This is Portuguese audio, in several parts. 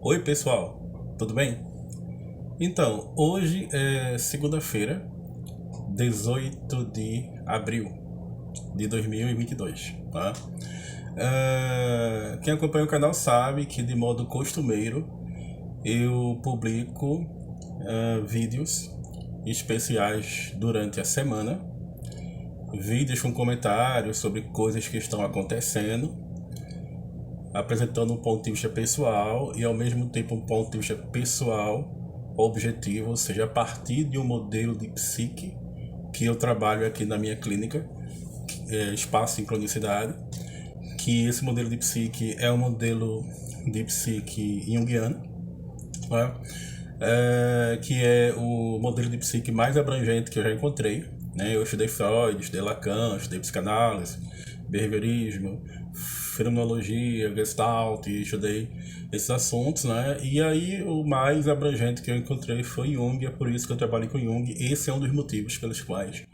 Oi, pessoal, tudo bem? Então, hoje é segunda-feira, 18 de abril de 2022, tá? Quem acompanha o canal sabe que, de modo costumeiro, eu publico vídeos especiais durante a semana, vídeos com comentários sobre coisas que estão acontecendo, apresentando um ponto de vista pessoal e ao mesmo tempo um ponto de vista pessoal objetivo, ou seja, a partir de um modelo de psique que eu trabalho aqui na minha clínica, Espaço Sincronicidade, que esse modelo de psique é um modelo de psique junguiano, né? Que é o modelo de psique mais abrangente que eu já encontrei, né? Eu estudei Freud, estudei Lacan, estudei psicanálise, behaviorismo, fenomenologia, Gestalt, e estudei esses assuntos, né? E aí o mais abrangente que eu encontrei foi Jung, é por isso que eu trabalho com Jung. Esse é um dos motivos pelos quais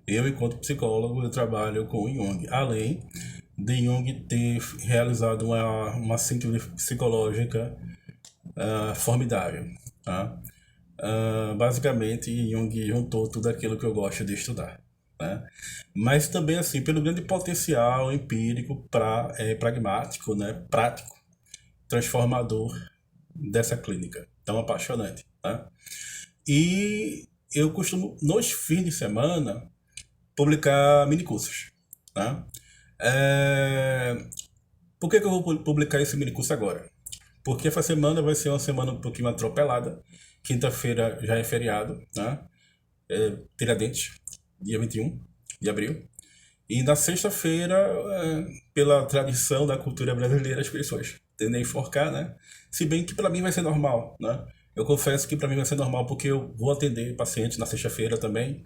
eu, enquanto psicólogo, eu trabalho com Jung. Além de Jung ter realizado uma síntese psicológica formidável, tá? Basicamente, Jung juntou tudo aquilo que eu gosto de estudar, né? Mas também, assim, pelo grande potencial empírico, pragmático, né? Prático, transformador dessa clínica tão apaixonante, tá? E eu costumo, nos fins de semana, publicar minicursos, tá? É... Por que eu vou publicar esse minicurso agora? Porque essa semana vai ser uma semana um pouquinho atropelada. Quinta-feira já é feriado, né? Tiradentes, dia 21 de abril. E na sexta-feira, pela tradição da cultura brasileira, as pessoas tendem a enforcar, né? Se bem que para mim vai ser normal, né? Eu confesso que para mim vai ser normal porque eu vou atender pacientes na sexta-feira também.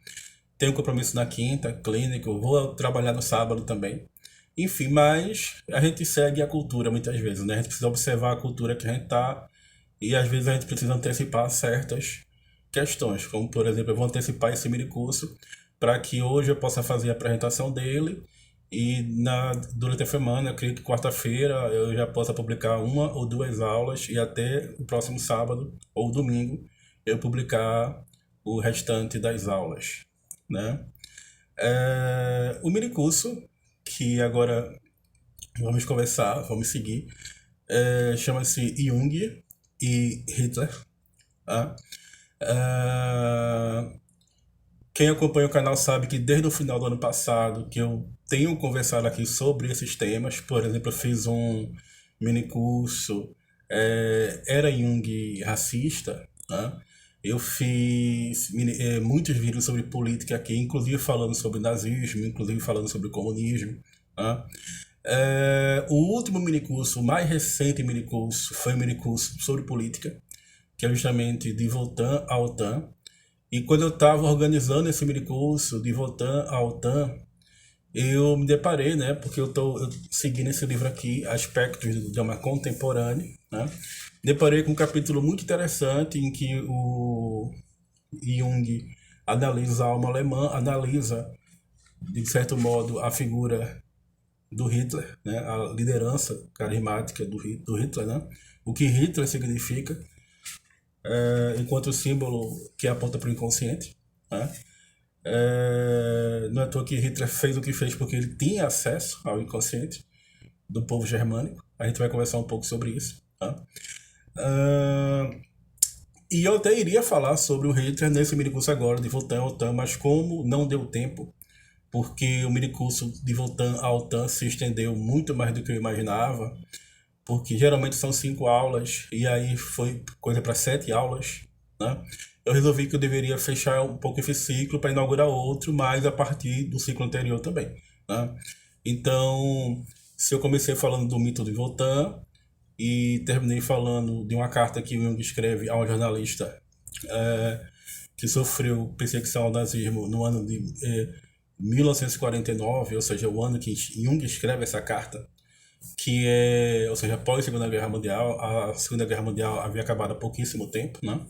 Tenho compromisso na quinta, clínico, vou trabalhar no sábado também. Enfim, mas a gente segue a cultura muitas vezes, né? A gente precisa observar a cultura que a gente tá e às vezes a gente precisa antecipar certas questões, como por exemplo, eu vou antecipar esse mini curso para que hoje eu possa fazer a apresentação dele e durante a semana, eu creio que quarta-feira eu já possa publicar uma ou duas aulas e até o próximo sábado ou domingo eu publicar o restante das aulas, né? O mini curso que agora vamos conversar, vamos seguir, chama-se Jung e Hitler, tá? Quem acompanha o canal sabe que desde o final do ano passado que eu tenho conversado aqui sobre esses temas. Por exemplo, eu fiz um mini curso, Era Jung racista, né? Eu fiz muitos vídeos sobre política aqui, inclusive falando sobre nazismo, inclusive falando sobre comunismo, né? O último minicurso, o mais recente minicurso, foi um minicurso sobre política, que é justamente de Votan à OTAN. E quando eu estava organizando esse minicurso de Votan à OTAN, eu me deparei, né, porque eu seguindo esse livro aqui, Aspectos do Drama Contemporâneo, né, deparei com um capítulo muito interessante em que o Jung analisa a alma alemã, analisa, de certo modo, a figura do Hitler, né, a liderança carismática do Hitler, né, o que Hitler significa, enquanto símbolo que aponta para o inconsciente, né. Não é à toa que Hitler fez o que fez porque ele tinha acesso ao inconsciente do povo germânico. A gente vai conversar um pouco sobre isso, tá? E eu até iria falar sobre o Hitler nesse minicurso agora de Votan à OTAN, mas como não deu tempo, porque o minicurso de Votan à OTAN se estendeu muito mais do que eu imaginava, porque geralmente são 5 aulas, e aí foi coisa para 7 aulas, né? Eu resolvi que eu deveria fechar um pouco esse ciclo para inaugurar outro, mas a partir do ciclo anterior também, né? Então, se eu comecei falando do mito de Votan e terminei falando de uma carta que Jung escreve a um jornalista que sofreu perseguição ao nazismo no ano de 1949, ou seja, o ano que Jung escreve essa carta, que é, ou seja, após a Segunda Guerra Mundial havia acabado há pouquíssimo tempo, né?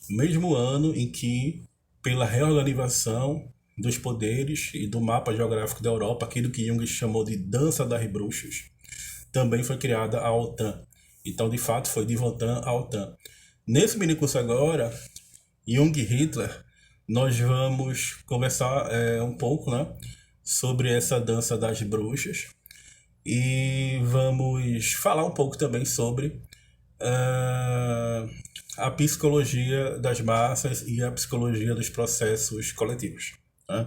Mesmo ano em que, pela reorganização dos poderes e do mapa geográfico da Europa, aquilo que Jung chamou de dança das bruxas, também foi criada a OTAN. Então, de fato, foi de Wotan a OTAN. Nesse minicurso agora, Jung e Hitler, nós vamos conversar um pouco, né, sobre essa dança das bruxas e vamos falar um pouco também sobre a psicologia das massas e a psicologia dos processos coletivos, né?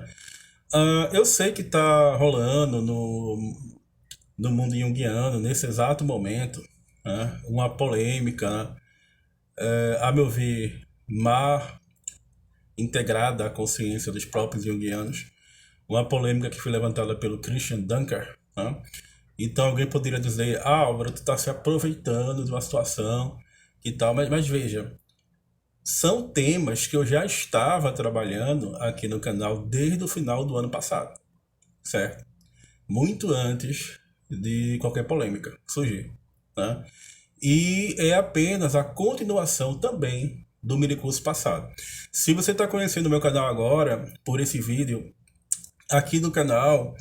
Eu sei que está rolando no mundo junguiano, nesse exato momento, né, uma polêmica, né, a meu ver, má integrada à consciência dos próprios junguianos, uma polêmica que foi levantada pelo Christian Dunker, né? Então alguém poderia dizer, Álvaro, tu está se aproveitando de uma situação e tal, mas veja, são temas que eu já estava trabalhando aqui no canal desde o final do ano passado, certo? Muito antes de qualquer polêmica surgir, né? E é apenas a continuação também do minicurso passado. Se você está conhecendo o meu canal agora, por esse vídeo, aqui no canal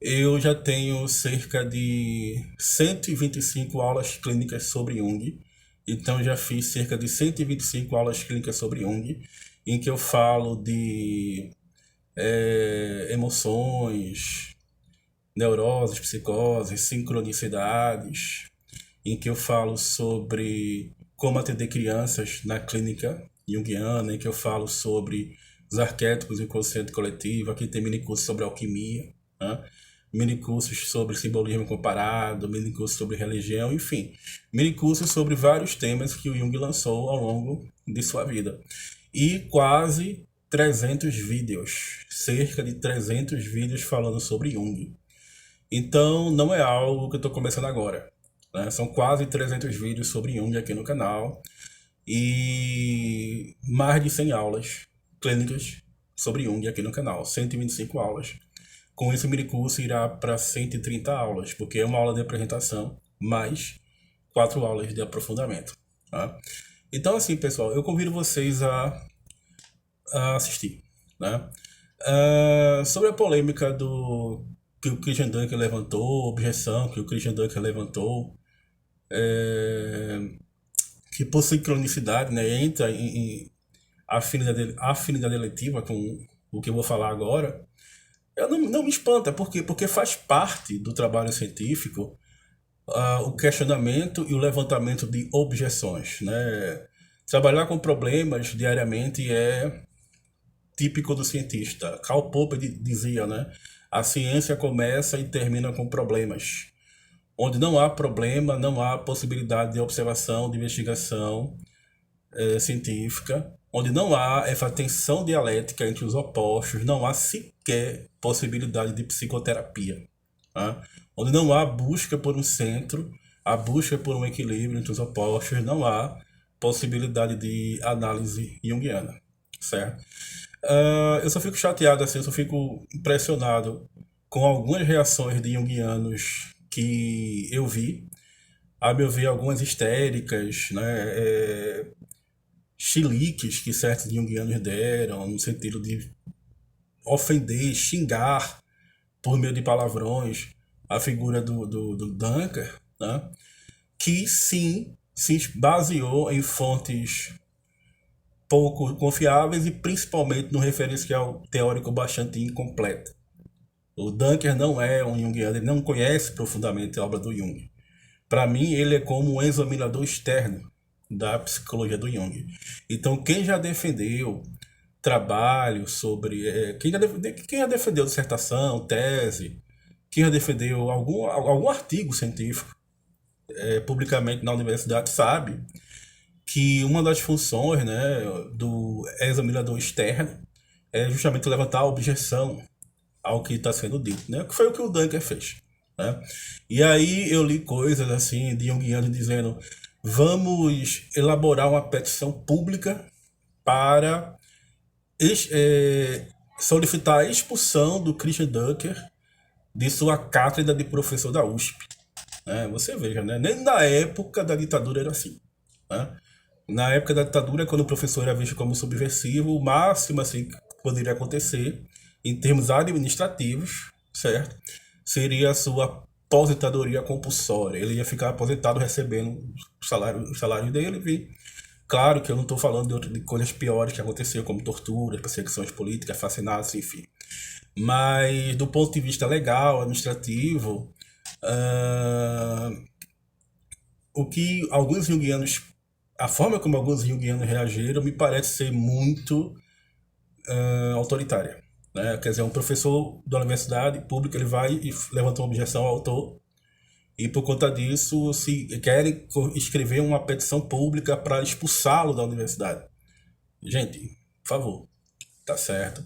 eu já tenho cerca de 125 aulas clínicas sobre Jung. Então já fiz cerca de 125 aulas clínicas sobre Jung, em que eu falo de emoções, neuroses, psicoses, sincronicidades, em que eu falo sobre como atender crianças na clínica junguiana, em que eu falo sobre os arquétipos e o inconsciente coletivo. Aqui tem minicursos sobre alquimia, né? Minicursos sobre simbolismo comparado, minicursos sobre religião, enfim, minicursos sobre vários temas que o Jung lançou ao longo de sua vida. E quase 300 vídeos, cerca de 300 vídeos falando sobre Jung. Então, não é algo que eu estou começando agora, né? São quase 300 vídeos sobre Jung aqui no canal e mais de 100 aulas clínicas sobre Jung aqui no canal, 125 aulas. Com esse minicurso irá para 130 aulas, porque é uma aula de apresentação mais 4 aulas de aprofundamento, tá? Então, assim, pessoal, eu convido vocês a assistir, né? Sobre a polêmica que o Christian Dunker levantou, objeção que o Christian Dunker levantou, que por sincronicidade, né, entra em afinidade eletiva com o que eu vou falar agora. Não me espanta, por quê? Porque faz parte do trabalho científico o questionamento e o levantamento de objeções, né? Trabalhar com problemas diariamente é típico do cientista. Karl Popper dizia, né? A ciência começa e termina com problemas. Onde não há problema, não há possibilidade de observação, de investigação científica. Onde não há essa tensão dialética entre os opostos, não há sequer possibilidade de psicoterapia, tá? Onde não há busca por um centro, a busca por um equilíbrio entre os opostos, não há possibilidade de análise junguiana, certo? Eu só fico chateado, assim, eu só fico impressionado com algumas reações de junguianos que eu vi, a meu ver, algumas histéricas, né? Chiliques que certos junguianos deram, no sentido de ofender, xingar por meio de palavrões a figura do Dunker, né? Que sim se baseou em fontes pouco confiáveis e principalmente no referencial teórico bastante incompleto. O Dunker não é um junguiano, ele não conhece profundamente a obra do Jung. Para mim, ele é como um examinador externo da psicologia do Jung. Então, quem já defendeu trabalho sobre... quem já defendeu dissertação, tese, quem já defendeu algum artigo científico publicamente na universidade sabe que uma das funções, né, do examinador externo é justamente levantar a objeção ao que está sendo dito, né? Que foi o que o Dunker fez, né? E aí eu li coisas assim de junguianos dizendo: vamos elaborar uma petição pública para solicitar a expulsão do Christian Dunker de sua cátedra de professor da USP. Você veja, né? Nem na época da ditadura era assim, né? Na época da ditadura, quando o professor era visto como subversivo, o máximo assim, que poderia acontecer, em termos administrativos, certo? Seria a sua aposentadoria compulsória. Ele ia ficar aposentado recebendo o salário dele. E, claro que eu não estou falando de coisas piores que aconteceram, como tortura, perseguições políticas, assassinatos, enfim. Mas do ponto de vista legal, administrativo, ah, o que alguns junguianos, a forma como alguns junguianos reagiram me parece ser muito autoritária. Né? Quer dizer, um professor da universidade pública, ele vai e levanta uma objeção ao autor, e por conta disso se querem escrever uma petição pública para expulsá-lo da universidade. Gente, por favor, tá certo.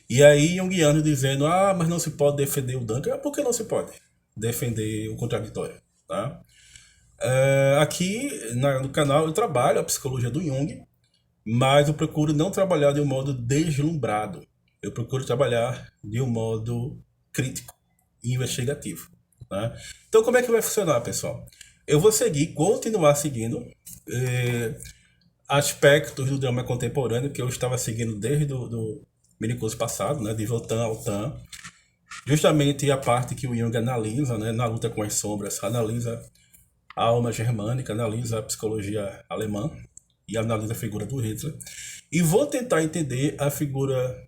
E aí junguiano dizendo, mas não se pode defender o Duncan. Por que não se pode defender o contraditório? Tá? Aqui no canal eu trabalho a psicologia do Jung, mas eu procuro não trabalhar de um modo deslumbrado. Eu procuro trabalhar de um modo crítico e investigativo. Né? Então, como é que vai funcionar, pessoal? Eu vou continuar seguindo aspectos do drama contemporâneo que eu estava seguindo desde o minicurso passado, né, de Votan ao Tan. Justamente a parte que o Jung analisa, né, na luta com as sombras, analisa a alma germânica, analisa a psicologia alemã e analisa a figura do Hitler. E vou tentar entender a figura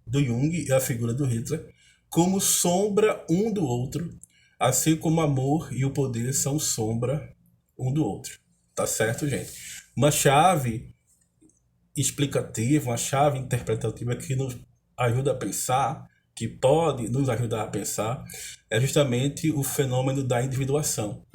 do Jung e a figura do Hitler como sombra um do outro, assim como o amor e o poder são sombra um do outro. Tá certo, gente? Uma chave explicativa, uma chave interpretativa que nos ajuda a pensar, que pode nos ajudar a pensar, é justamente o fenômeno da individuação,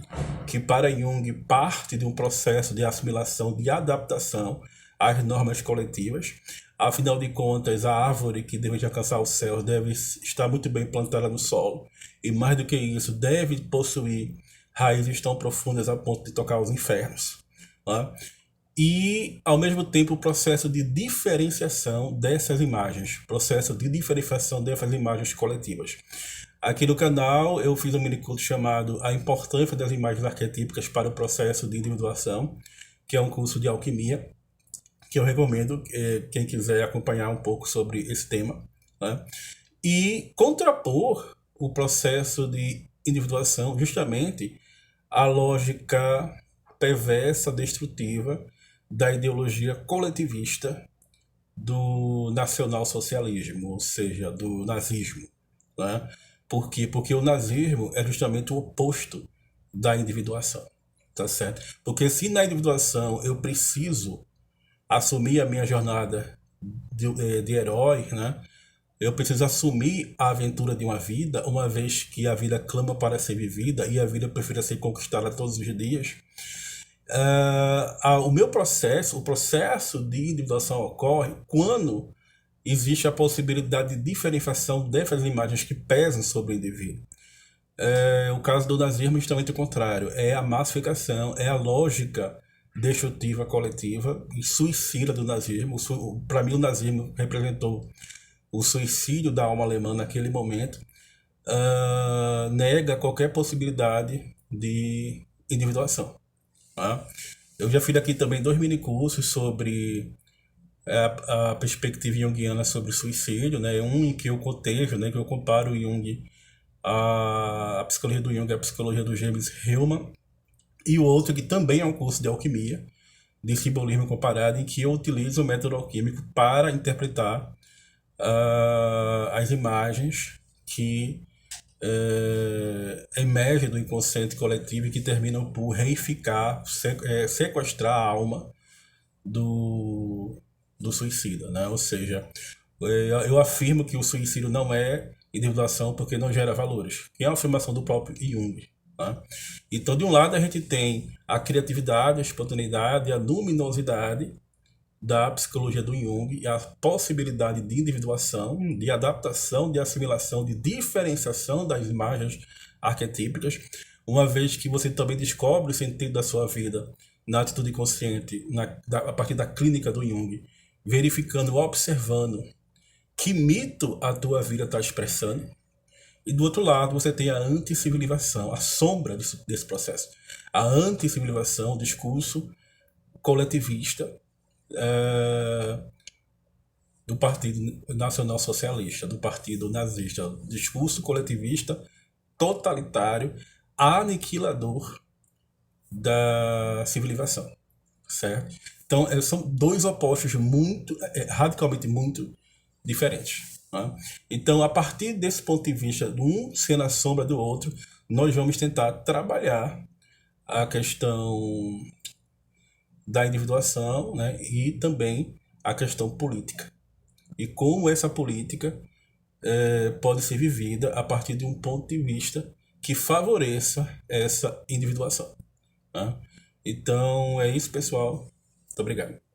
que para Jung parte de um processo de assimilação, de adaptação às normas coletivas. Afinal de contas, a árvore que deve alcançar os céus deve estar muito bem plantada no solo, e mais do que isso, deve possuir raízes tão profundas a ponto de tocar os infernos. Né? E, ao mesmo tempo, o processo de diferenciação dessas imagens, processo de diferenciação dessas imagens coletivas. Aqui no canal eu fiz um minicurso chamado A Importância das Imagens Arquetípicas para o Processo de Individuação, que é um curso de alquimia, que eu recomendo quem quiser acompanhar um pouco sobre esse tema. Né? E contrapor o processo de individuação justamente à lógica perversa, destrutiva, da ideologia coletivista do nacionalsocialismo, ou seja, do nazismo. Né? Por quê? Porque o nazismo é justamente o oposto da individuação. Tá certo? Porque se na individuação eu preciso assumir a minha jornada de herói, né? Eu preciso assumir a aventura de uma vida, uma vez que a vida clama para ser vivida e a vida precisa ser conquistada todos os dias. O processo de individuação ocorre quando existe a possibilidade de diferenciação dessas imagens que pesam sobre o indivíduo. O caso do nazismo é justamente o contrário, é a massificação, é a lógica destrutiva coletiva e suicida do nazismo. Para mim, o nazismo representou o suicídio da alma alemã naquele momento, nega qualquer possibilidade de individuação. Tá? Eu já fiz aqui também 2 minicursos sobre a perspectiva junguiana sobre suicídio, né? Um em que eu cotejo, né, que eu comparo o Jung, a psicologia do Jung, a psicologia do James Hillman, e o outro que também é um curso de alquimia, de simbolismo comparado, em que eu utilizo o método alquímico para interpretar as imagens que emergem do inconsciente coletivo e que terminam por reificar, sequestrar a alma do suicida, né? Ou seja, eu afirmo que o suicídio não é individuação porque não gera valores, que é uma afirmação do próprio Jung. Né? Então, de um lado, a gente tem a criatividade, a espontaneidade, a luminosidade da psicologia do Jung e a possibilidade de individuação, de adaptação, de assimilação, de diferenciação das imagens arquetípicas, uma vez que você também descobre o sentido da sua vida na atitude consciente, a partir da clínica do Jung, verificando, observando que mito a tua vida está expressando. E do outro lado, você tem a anticivilização, a sombra desse processo. A anticivilização, o discurso coletivista do Partido Nacional Socialista, do Partido Nazista, discurso coletivista totalitário, aniquilador da civilização, certo? Então, são dois opostos radicalmente muito diferentes. Né? Então, a partir desse ponto de vista, de um ser na sombra do outro, nós vamos tentar trabalhar a questão da individuação, né? E também a questão política. E como essa política pode ser vivida a partir de um ponto de vista que favoreça essa individuação. Tá? Então é isso, pessoal. Muito obrigado.